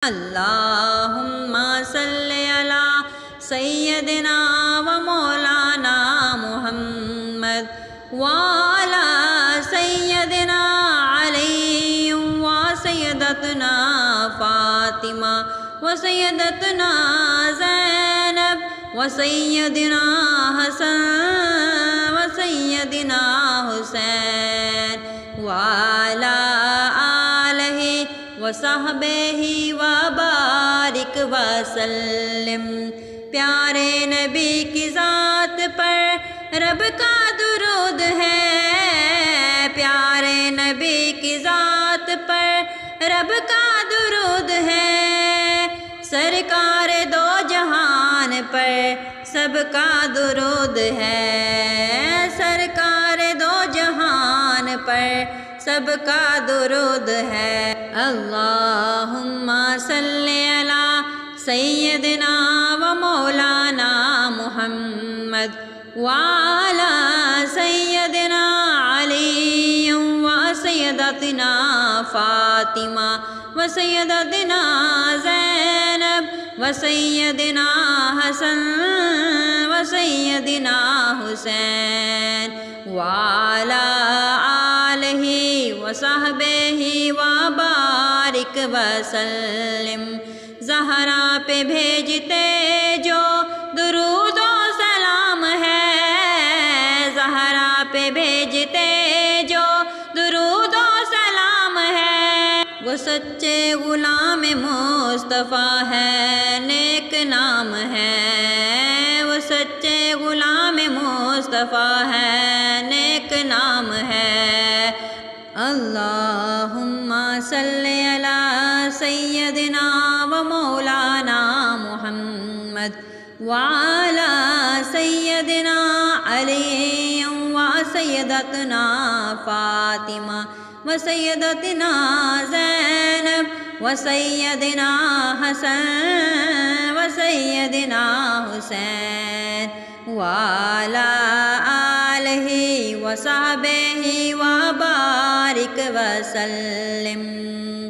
اللہم صلی علی سیدنا و مولانا محمد وعلی سیدنا علی و سیدتنا فاطمہ و سیدتنا زینب و سیدنا حسن و سیدنا حسین وعلی آلہ وصحبہ وبارک وسلم۔ پیارے نبی کی ذات پر رب کا درود ہے، پیارے نبی کی ذات پر رب کا درود ہے، سرکار دو جہان پر سب کا درود ہے، سرکار دو جہان پر سب کا درود ہے۔ اللہم صلی علی سیدنا و مولانا محمد وعلی سیدنا علی و سیدتنا فاطمہ و سیدتنا زینب و سیدنا حسن و سیدنا حسین وعلی آلہ وصحبہ وبارک وسلم۔ زہرا پہ بھیجتے جو درود و سلام ہے، زہرا پہ بھیجتے جو درود و سلام ہے، وہ سچے غلام مصطفیٰ ہے، نیک نام ہے، وہ سچے غلام مصطفیٰ ہے، نیک نام ہے۔ اللہم صلی علی سیدنا و مولانا محمد وعلی سیدنا علی و سیدتنا فاطمہ و سیدتنا زینب و سیدنا حسن و سیدنا حسین وعلی آلہ وصحبہ وبارک وسلم۔